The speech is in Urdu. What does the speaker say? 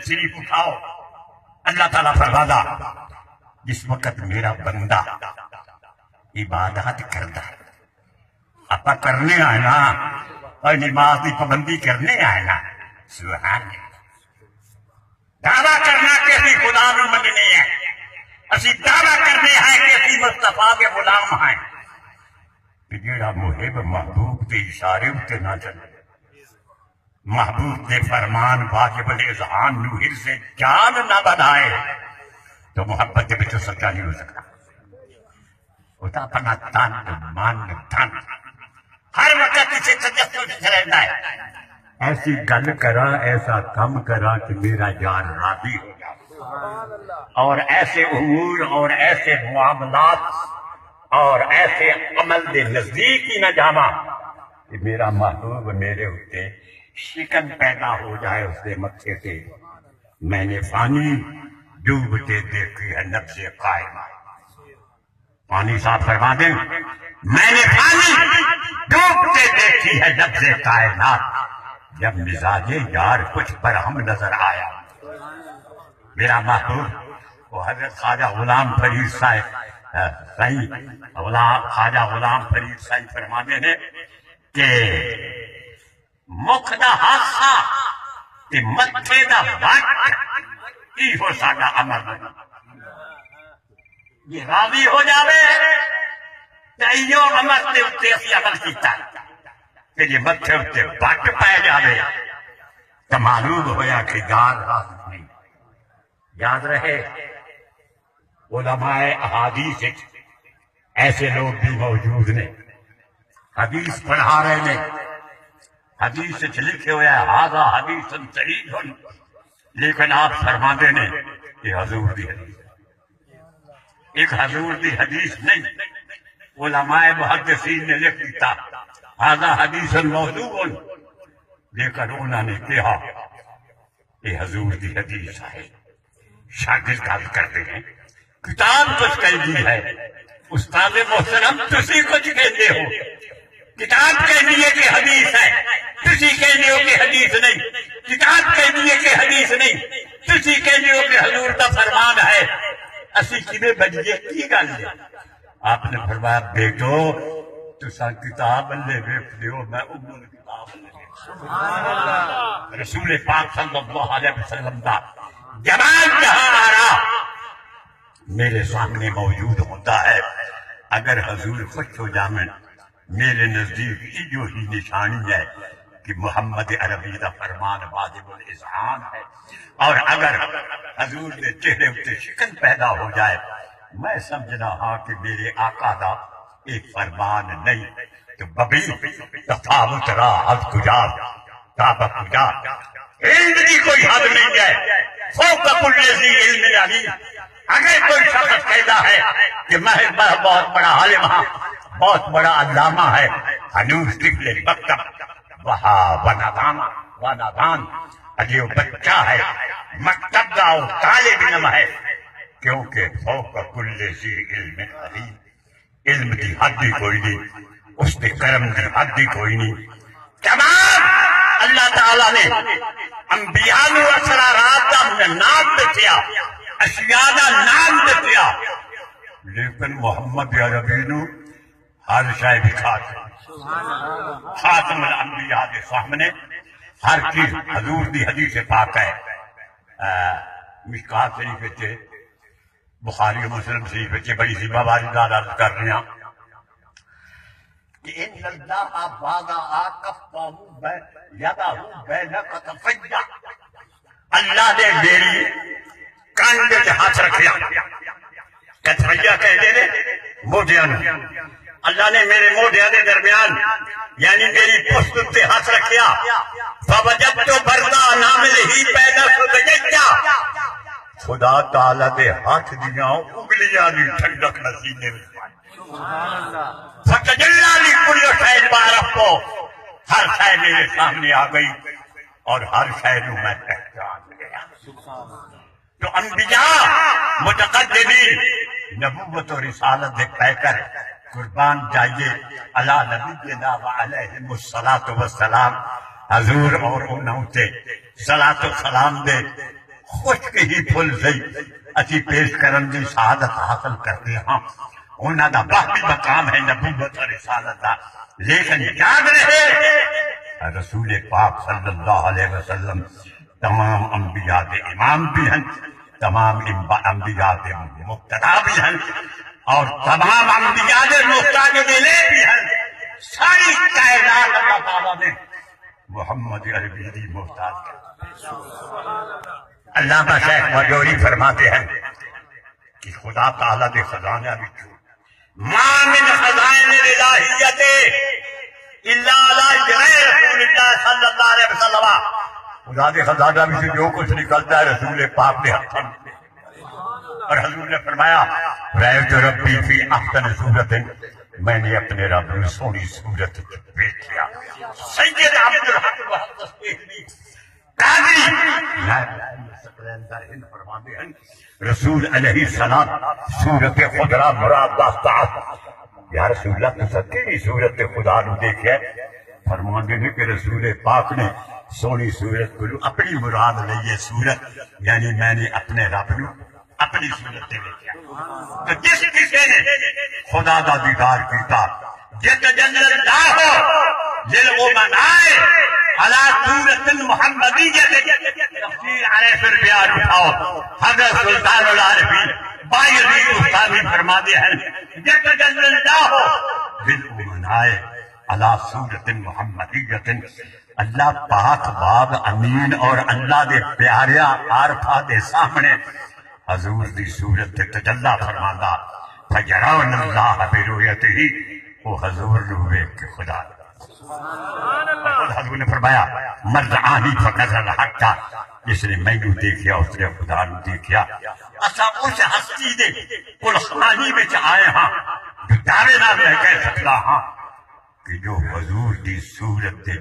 شریف اٹھاؤ. اللہ تعالیٰ فرماتا جس وقت میرا بندہ عبادت کرتا ہے آپ کرنے آئے نا اور نماز کی پابندی کرنے آئے نا سبحان اللہ. دعویٰ کرنا کہ اسی خدا نو مننے ہے اسی دعویٰ کرنے ہیں کہ اسی مصطفیٰ کے غلام ہیں کہ جیڑا محب محبوب کے اشارے اتے نہ چلے محبوب کے فرمان واجب الاذعان نو حرص جان نہ بنائے تو محبت کے بچوں سچا نہیں ہو سکتا. ہوتا اپنا تن من دھن ہر وقت اسے تجسس رہتا ہے. ایسی گل کرا ایسا کم کرا کہ میرا جان راضی ہو جائے اور ایسے امور اور ایسے معاملات اور ایسے عمل دے نزدیک ہی نہ جاواں کہ میرا محبوب میرے اتے شکن پیدا ہو جائے اس کے متھے سے. میں نے فانی ڈوبتے دیکھی ہے نبض قائمہ. پانی صاحب فرما دیں میں نے پانی ڈوبتے دیکھی ہے نبض کائنات جب مزاج یار کچھ پر ہم نظر آیا. میرا محبوب وہ حضرت خواجہ غلام فرید صاحب خواجہ غلام فرید صاحب فرماتے ہیں کہ مکھ دا ہاسا تے متھے دا وٹ ایہو ساڈا عمل. یہ راضی ہو جاوے تے ایو عمل دے اتے اسی عمل کیتا کہ یہ متھے اتے وٹ پائے جاوے تو معلوم ہویا کہ یاد راضی نہیں. یاد رہے علماء احادیث ایسے لوگ بھی موجود نے حدیث پڑھا رہے نے حدیث لکھے ہوئے ہاذا حدیث صحیح لیکن آپ فرماندے نے یہ حضور دی حدیث ایک حضور دی حدیث نہیں. علماء محدثین نے لکھ دیتا ہاذا حدیث موضوع لیکن انہوں نے کہا یہ حضور دی حدیث ہے. شاگرد گل کرتے ہیں کتاب کچھ کہتی ہے استاد محترم تسی کچھ کہتے ہو کتاب کہتی ہے کہ حدیث ہے تسی کہتے ہو کہ حدیث نہیں. کتاب کہتی ہے کہ حدیث نہیں تسی کہتے ہو کہ حضور کا فرمان ہے. اسی کبے بجے کی گل ہے. آپ نے فرمایا بیٹو تسا کتاب لے ویکھ دیو میں امور کتاب لے ویکھ. رسول پاک صلی اللہ علیہ وسلم دا جمال جہاں آ رہا میرے سامنے موجود ہوتا ہے. اگر حضور خوش ہو جامن میرے نزدیک جو ہی نشانی ہے کہ محمد عربی کا فرمان واجب الاذعان ہے. اور اگر حضور کے چہرے اتے شکن پیدا ہو جائے میں سمجھنا ہاں کہ میرے آقا دا ایک فرمان نہیں تو ببی تفاوت راحت کجا تابق کجا علم کی کوئی حد نہیں ہے فوق کل ذی علم علی. اگر کوئی شخص کہتا ہے کہ میں بہت بڑا عالم ہاں بہت بڑا علامہ ہے ہنوز طفل مکتب وہاں نادان اجے وہ بچہ ہے مکتب کا وہ طالب علم ہے کیونکہ فوق کل ذی علم علی. علم کی حد بھی کوئی نہیں اس کے کرم کی حد بھی کوئی نہیں. تمام اللہ تعالیٰ نے انبیاء و اسرارات کا نام دیا اشیاء کا نام دیا لیکن محمد عربی نو ہر شے دکھا خاتم الانبیاء کے سامنے ہر چیز حضور دی حدیث پاک ہے. مشکات شریف بخاری و مسلم شریف بڑی سی باباری عرض کر رہے ہیں کہ ان اللہ وضع کفہ یدہ بین کتفیہ اللہ نے میری کانڈے کے ہاتھ رکھیا کتفیہ کہتے ہیں موڈیاں اللہ نے میرے موڈیاں کے درمیان یعنی میری پشت پہ ہاتھ رکھیا فوجدت بردا نامل ہی پیدا خدیجہ خدا تعالیٰ دے ہاتھ دیاں اگلیاں دی ٹھنڈک نصیب میں فتجلا لکل شے بارف کو ہر شے میرے سامنے آ گئی اور ہر شے نو میں پہچان گیا. تو انبیاء متقدمین نبوت و رسالت دے پہ کر قربان جائیے علی نبینا و علیہم الصلاۃ والسلام حضور اور انہوں تے صلاۃ و سلام دے خشک ہی پھل سی اسی پیش کرن دی شہادت حاصل کرتے ہاں انہاں دا باقی مقام ہے نبوت اور رسالت دا لیکن یاد رہے رسول پاک صلی اللہ علیہ وسلم تمام انبیاء دے امام بھی ہیں تمام انبیاء دے مقتدا بھی ہیں اور تمام انبیاء دے محتاج دلے بھی ہیں ساری کائنات اللہ تعالیٰ نے محمد عربی دی محتاج کر علامہ شیخ مجوری فرماتے ہیں کہ خدا تعالیٰ دے خزانہ بھی چھو ما من خزائن الہیت الا علی جناح رسول اللہ صلی اللہ علیہ وسلم خدا دے خزانہ بھی جو کچھ نکلتا ہے رسول پاک دے ہاتھ میں اور حضور نے فرمایا رأیت ربی فی احسن صورت میں نے اپنے رب نے سونی صورت پیش کیا سید عبد الحق محدث دہلوی قاضی فرماتے ہیں رسول علیہ السلام صورت خدا مراد داستا یا رسول اللہ تو سکینی صورت خدا نو دیکھے فرماتے ہیں کہ رسول پاک نے سونی صورت کو اپنی مراد لئیے صورت یعنی میں نے اپنے رب نو اپنی صورت دے لیا تو جس کسی نے خدا دا دیدار کیتا جت جنرل اللہ ہو للغمنائے علی صورت المحمدیہ تفسیر علیہ فر بیان اٹھاؤ حضرت سلطان العارفین بایزید استاذی فرما دے ہیں جت جنرل اللہ ہو للغمنائے علی صورت المحمدیہ اللہ پاک باب امین اور اللہ دے پیاریا عارفہ دے سامنے حضور دی صورت تے تجلی فرماندا فجرون اللہ برؤیتہ وہ حضور نو ویکھ کے خدا حضور نے فرمایا من رآنی فقد الحق جس نے میں نو دیکھیا اس نے خدا نو دیکھیا اسا اس ہستی دے پلخانی وچ آئے ہاں جو دعوے نال میں کہہ سکتا ہاں کہ جو حضور دی صورت تے